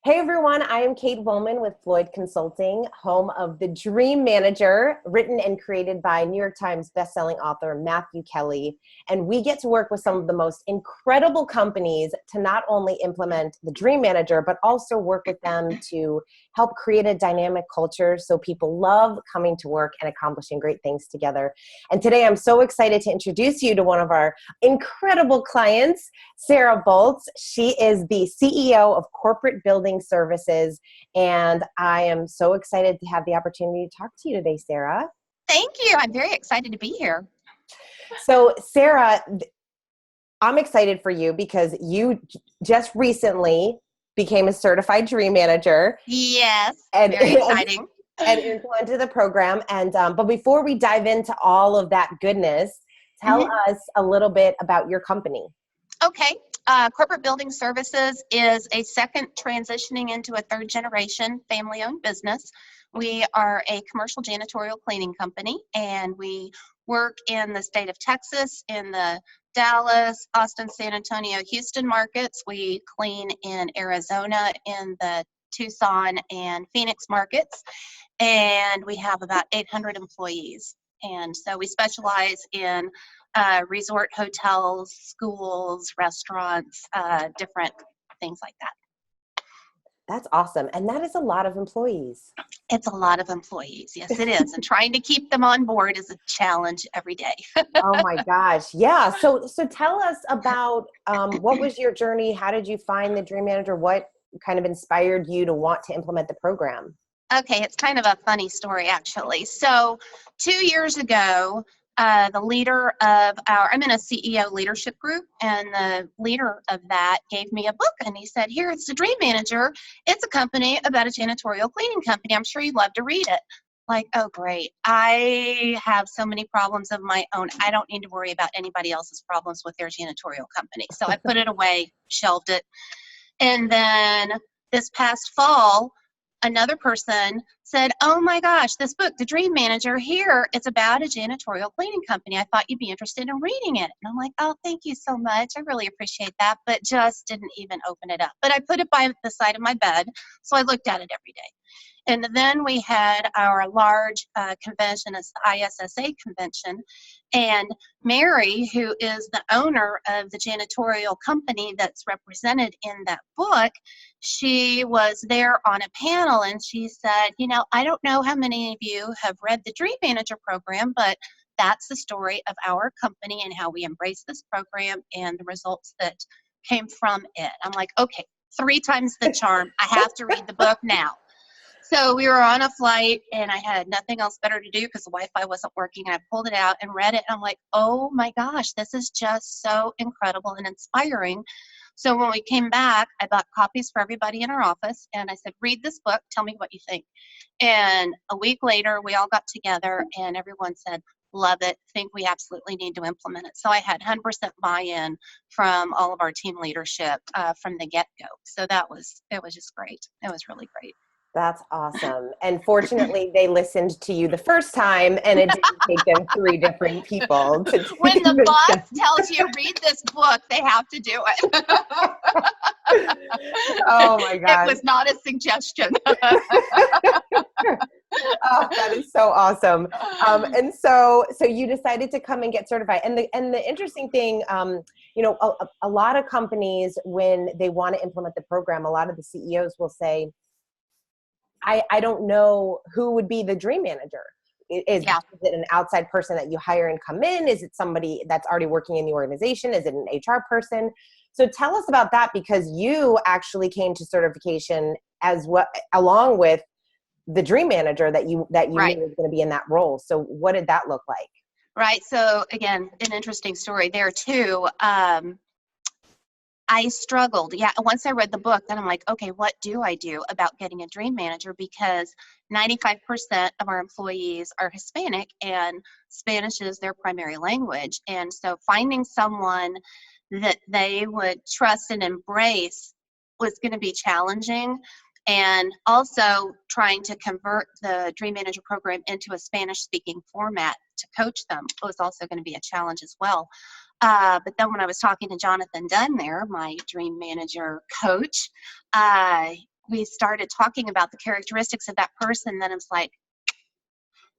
Hey everyone, I am Kate Woolman with Floyd Consulting, home of The Dream Manager, written and created by New York Times bestselling author Matthew Kelly. And we get to work with some of the most incredible companies to not only implement The Dream Manager, but also work with them to help create a dynamic culture so people love coming to work and accomplishing great things together. And today I'm so excited to introduce you to one of our incredible clients, Sarah Bolts. She is the CEO of Corporate Building Services, and I am so excited to have the opportunity to talk to you today, Sarah. Thank you. I'm very excited to be here. So, Sarah, I'm excited for you because you just recently became a certified dream manager Yes, and very exciting. and implemented the program. And but before we dive into all of that goodness, tell Mhm. us a little bit about your company. Okay. Corporate Building Services is a second transitioning into a third generation family owned business. We are a commercial janitorial cleaning company and we work in the state of Texas, in the Dallas, Austin, San Antonio, Houston markets. We clean in Arizona, in the Tucson and Phoenix markets, and we have about 800 employees. And so we specialize in resort hotels, schools, restaurants, different things like that. That's awesome. And that is a lot of employees. It's a lot of employees. Yes, it is. And trying to keep them on board is a challenge every day. Oh my gosh. Yeah. So tell us about what was your journey? How did you find the Dream Manager? What kind of inspired you to want to implement the program? Okay, it's kind of a funny story actually. So 2 years ago, the leader of I'm in a CEO leadership group, and the leader of that gave me a book and he said, "Here, it's the Dream Manager. It's a company about a janitorial cleaning company. I'm sure you'd love to read it." Like, oh, great. I have so many problems of my own. I don't need to worry about anybody else's problems with their janitorial company. So I put it away, shelved it. And then this past fall, another person said, "Oh my gosh, this book, The Dream Manager, here, it's about a janitorial cleaning company. I thought you'd be interested in reading it." And I'm like, "Oh, thank you so much. I really appreciate that," but just didn't even open it up. But I put it by the side of my bed, so I looked at it every day. And then we had our large convention, it's the ISSA convention. And Mary, who is the owner of the janitorial company that's represented in that book, she was there on a panel and she said, "I don't know how many of you have read the Dream Manager program, but that's the story of our company and how we embrace this program and the results that came from it." I'm like, okay, three times the charm. I have to read the book now. So we were on a flight and I had nothing else better to do because the Wi-Fi wasn't working. And I pulled it out and read it. And I'm like, oh my gosh, this is just so incredible and inspiring. So when we came back, I bought copies for everybody in our office and I said, "Read this book, tell me what you think." And a week later, we all got together and everyone said, "Love it, think we absolutely need to implement it." So I had 100% buy-in from all of our team leadership from the get-go. So it was just great. It was really great. That's awesome. And fortunately, they listened to you the first time and it didn't take them three different people to When the convince boss them. tells you read this book, they have to do it. Oh my It gosh. was not a suggestion. Oh, that is so awesome. And so you decided to come and get certified. And the interesting thing, a lot of companies, when they want to implement the program, a lot of the CEOs will say, I don't know who would be the dream manager. Is Yeah. it an outside person that you hire and come in? Is it somebody that's already working in the organization? Is it an HR person? So tell us about that, because you actually came to certification as well, along with the dream manager that you knew Right. was going to be in that role. So what did that look like? Right. So again, an interesting story there too. I struggled. Yeah, once I read the book, then I'm like, okay, what do I do about getting a dream manager? Because 95% of our employees are Hispanic and Spanish is their primary language. And so finding someone that they would trust and embrace was going to be challenging. And also trying to convert the Dream Manager program into a Spanish speaking format to coach them was also going to be a challenge as well. But then when I was talking to Jonathan Dunn there, my dream manager coach, we started talking about the characteristics of that person, then it's like,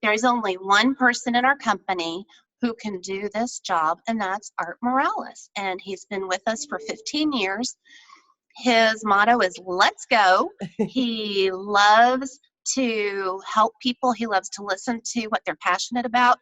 there's only one person in our company who can do this job, and that's Art Morales. And he's been with us for 15 years. His motto is let's go. He loves to help people. He loves to listen to what they're passionate about,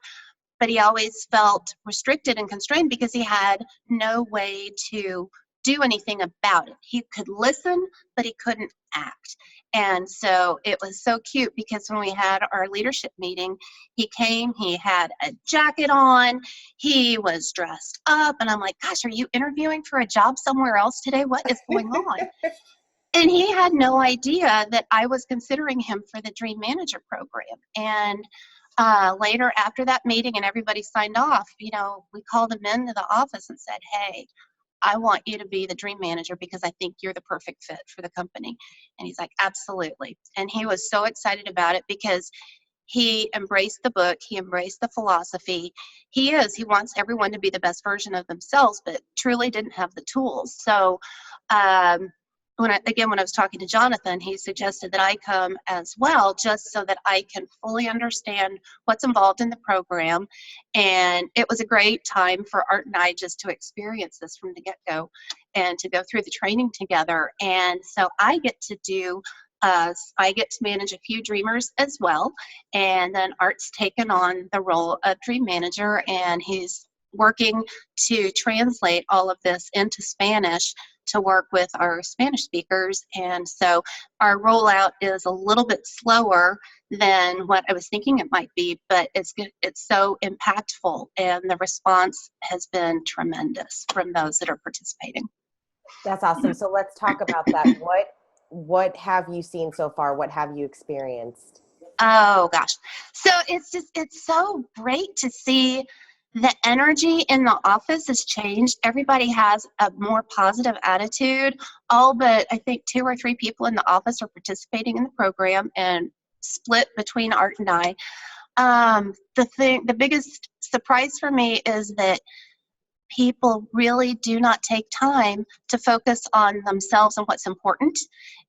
but he always felt restricted and constrained because he had no way to do anything about it. He could listen, but he couldn't act. And so it was so cute because when we had our leadership meeting, he came, he had a jacket on, he was dressed up, and I'm like, gosh, are you interviewing for a job somewhere else today? What is going on? And he had no idea that I was considering him for the Dream Manager program. And later after that meeting and everybody signed off, we called him into the office and said, hey, I want you to be the Dream Manager because I think you're the perfect fit for the company. And he's like, absolutely. And he was so excited about it because he embraced the book, he embraced the philosophy. He wants everyone to be the best version of themselves, but truly didn't have the tools. So when I was talking to Jonathan, he suggested that I come as well, just so that I can fully understand what's involved in the program. And it was a great time for Art and I just to experience this from the get-go and to go through the training together. And so I get to manage a few dreamers as well. And then Art's taken on the role of Dream Manager, and he's working to translate all of this into Spanish to work with our Spanish speakers. And so our rollout is a little bit slower than what I was thinking it might be, but it's so impactful, and the response has been tremendous from those that are participating. That's awesome. So let's talk about that. What have you seen so far? What have you experienced? Oh gosh. So it's so great to see the energy in the office has changed. Everybody has a more positive attitude. All but I think 2 or 3 people in the office are participating in the program, and split between Art and I. The biggest surprise for me is that people really do not take time to focus on themselves and what's important.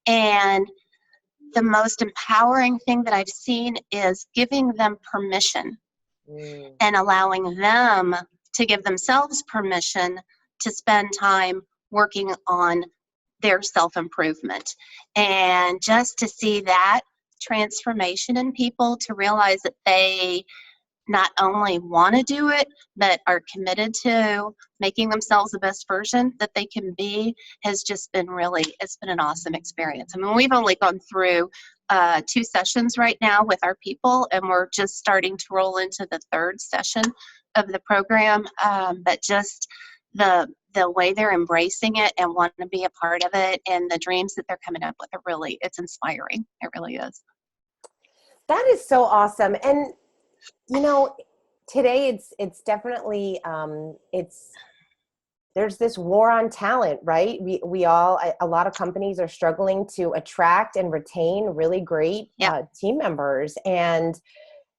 And the most empowering thing that I've seen is giving them permission and allowing them to give themselves permission to spend time working on their self-improvement. And just to see that transformation in people, to realize that they not only want to do it, but are committed to making themselves the best version that they can be, has just been it's been an awesome experience. I mean, we've only gone through 2 sessions right now with our people, and we're just starting to roll into the 3rd session of the program. But just the way they're embracing it and want to be a part of it, and the dreams that they're coming up with it's inspiring. It really is. That is so awesome. And today it's definitely there's this war on talent, right? A lot of companies are struggling to attract and retain really great team members. And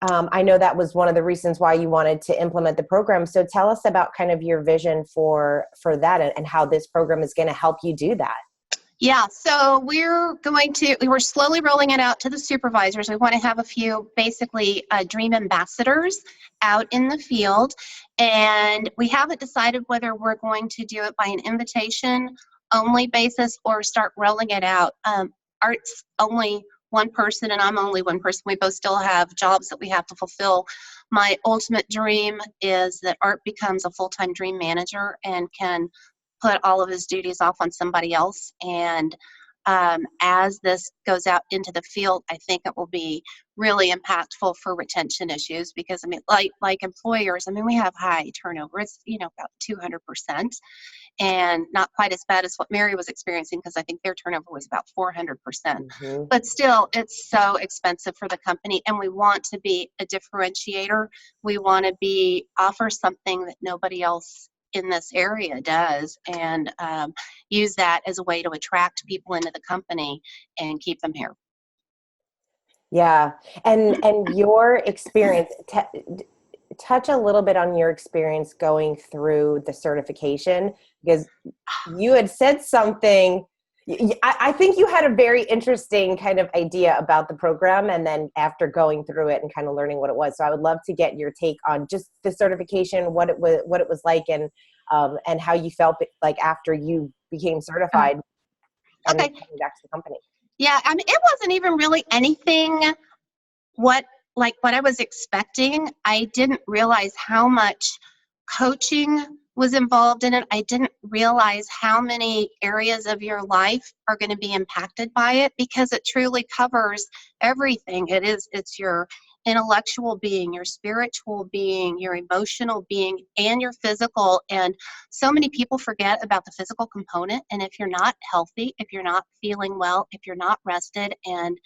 I know that was one of the reasons why you wanted to implement the program. So tell us about kind of your vision for that, and how this program is going to help you do that. Yeah, so we're slowly rolling it out to the supervisors. We want to have a few basically dream ambassadors out in the field, and we haven't decided whether we're going to do it by an invitation only basis or start rolling it out. Art's only one person and I'm only one person. We both still have jobs that we have to fulfill. My ultimate dream is that Art becomes a full-time dream manager and can put all of his duties off on somebody else. And as this goes out into the field, I think it will be really impactful for retention issues, because I mean, like employers, I mean, we have high turnover. It's about 200%, and not quite as bad as what Mary was experiencing, because I think their turnover was about 400%. Mm-hmm. But still, it's so expensive for the company, and we want to be a differentiator. We want to offer something that nobody else in this area does, and use that as a way to attract people into the company and keep them here. Yeah. And your experience, touch a little bit on your experience going through the certification, because you had said something, I think you had a very interesting kind of idea about the program, and then after going through it and kind of learning what it was. So I would love to get your take on just the certification, what it was like, and how you felt like after you became Uh, certified and okay. coming back to the company. Yeah, I mean, it wasn't even really anything what what I was expecting. I didn't realize how much coaching was involved in it. I didn't realize how many areas of your life are going to be impacted by it, because it truly covers everything. It's your intellectual being, your spiritual being, your emotional being, and your physical. And so many people forget about the physical component. And if you're not healthy, if you're not feeling well, if you're not rested, and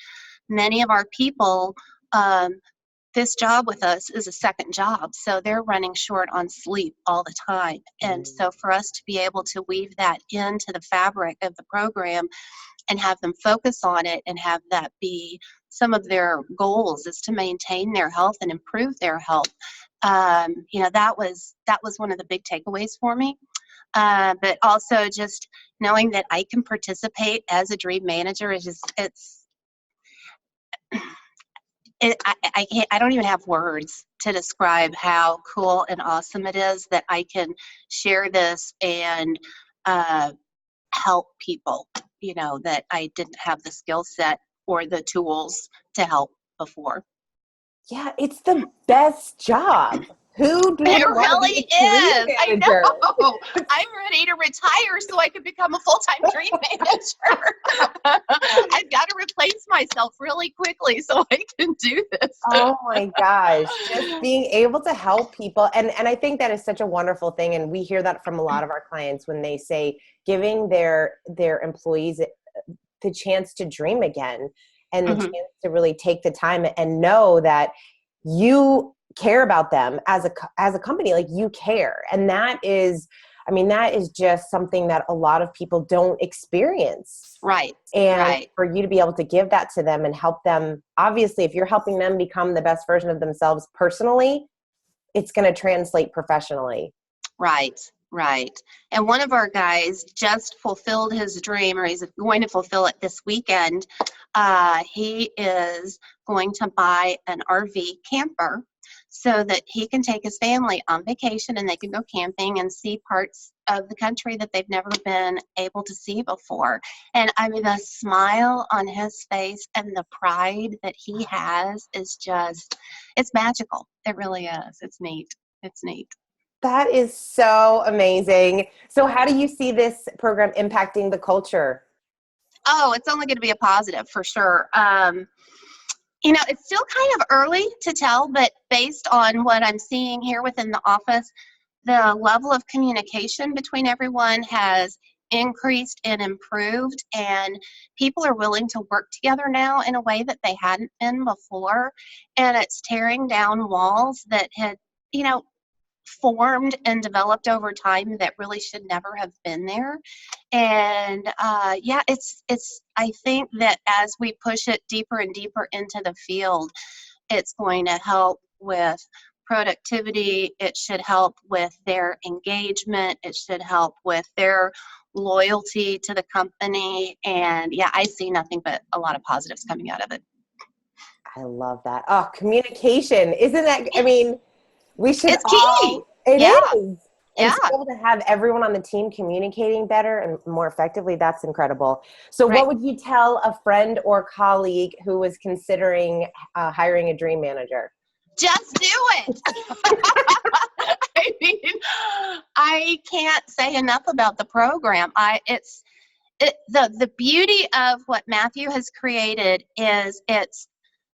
many of our people, um, this job with us is a second job, so they're running short on sleep all the time. And Mm. so for us to be able to weave that into the fabric of the program and have them focus on it and have that be some of their goals, is to maintain their health and improve their health. That was one of the big takeaways for me. But also just knowing that I can participate as a dream manager is just I can't, I don't even have words to describe how cool and awesome it is that I can share this and uh, help people, that I didn't have the skill set or the tools to help before. Yeah, it's the best job. Who It doesn't want to be really a dream is. I manager? know. I'm ready to retire so I can become a full-time dream manager. I've got to replace myself really quickly so I can do this. Oh my gosh, just being able to help people. And I think that is such a wonderful thing. And we hear that from a lot of our clients when they say giving their employees the chance to dream again, and the Mhm. chance to really take the time and know that you care about them as a company, like you care. And that is, I mean, that is just something that a lot of people don't experience. Right, And right. for you to be able to give that to them and help them, obviously, if you're helping them become the best version of themselves personally, it's going to translate professionally. Right, right. And one of our guys just fulfilled his dream, or he's going to fulfill it this weekend. He is going to buy an RV camper so that he can take his family on vacation and they can go camping and see parts of the country that they've never been able to see before. And I mean, the smile on his face and the pride that he has is just, it's magical. It really is. It's neat. It's neat. That is so amazing. So, how do you see this program impacting the culture? Oh, it's only going to be a positive for sure. It's still kind of early to tell, but based on what I'm seeing here within the office, the level of communication between everyone has increased and improved, and people are willing to work together now in a way that they hadn't been before. And it's tearing down walls that had, you know, formed and developed over time that really should never have been there. And yeah, it's I think that as we push it deeper and deeper into the field, it's going to help with productivity. It should help with their engagement. It should help with their loyalty to the company. And yeah, I see nothing but a lot of positives coming out of it. I love that. Oh, communication. Isn't that, I mean, we should It's key. all, it Yeah, is. And yeah, to be able to have everyone on the team communicating better and more effectively, that's incredible. So, right. what would you tell a friend or colleague who was considering hiring a dream manager? Just do it. I mean, I can't say enough about the program. The beauty of what Matthew has created is it's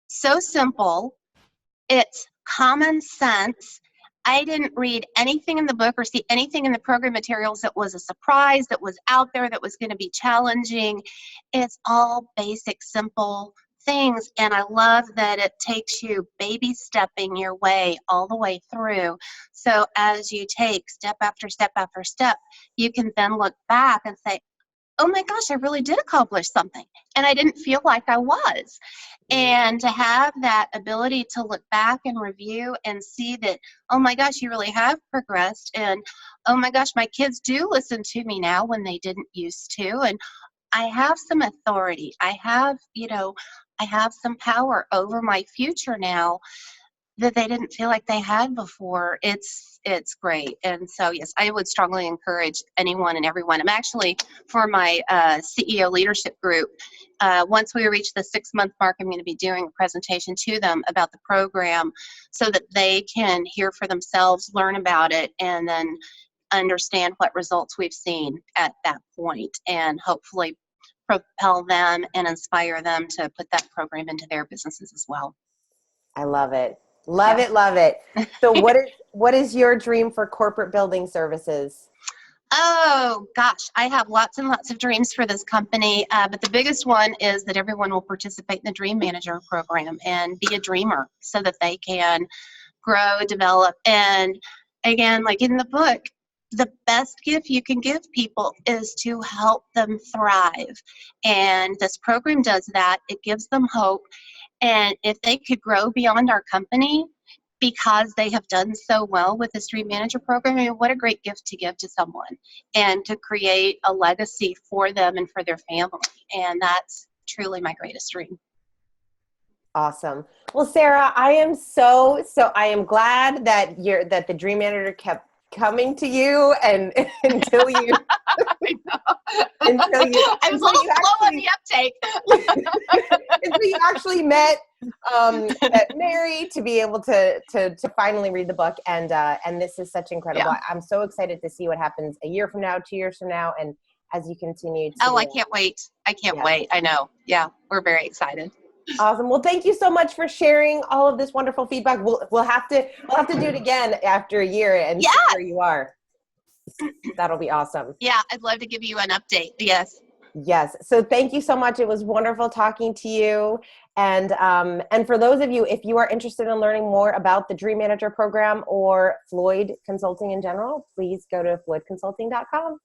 so simple. It's common sense. I didn't read anything in the book or see anything in the program materials that was a surprise, that was out there, that was going to be challenging. It's all basic, simple things. And I love that it takes you baby stepping your way all the way through. So as you take step after step after step, you can then look back and say, oh my gosh, I really did accomplish something. And I didn't feel like I was. And to have that ability to look back and review and see that, oh my gosh, you really have progressed. And oh my gosh, my kids do listen to me now when they didn't used to. And I have some authority. I have some power over my future now that they didn't feel like they had before. It's great. And so, yes, I would strongly encourage anyone and everyone. I'm actually, for my CEO leadership group, once we reach the 6-month mark, I'm going to be doing a presentation to them about the program so that they can hear for themselves, learn about it, and then understand what results we've seen at that point, and hopefully propel them and inspire them to put that program into their businesses as well. I love it. Love Yeah. it. Love it. So what is your dream for corporate building services? Oh gosh, I have lots and lots of dreams for this company, but the biggest one is that everyone will participate in the Dream Manager program and be a dreamer so that they can grow, develop, and again, like in the book, the best gift you can give people is to help them thrive. And this program does that. It gives them hope. And if they could grow beyond our company because they have done so well with the Stream Manager program, I mean, what a great gift to give to someone and to create a legacy for them and for their family. And that's truly my greatest dream. Awesome. Well, Sarah, I am I am glad that that the Dream Manager kept coming to you and until you I know. until you I was a little slow on the uptake. until you actually met Mary to be able to finally read the book, and this is such incredible. Yeah. I'm so excited to see what happens a year from now, 2 years from now, and as you continue to. Oh, I can't wait. I can't wait. I know. Yeah, we're very excited. Awesome. Well, thank you so much for sharing all of this wonderful feedback. We'll have to do it again after a year and see where you are. That'll be awesome. Yeah, I'd love to give you an update. Yes. Yes. So thank you so much. It was wonderful talking to you. And for those of you, if you are interested in learning more about the Dream Manager program or Floyd Consulting in general, please go to floydconsulting.com.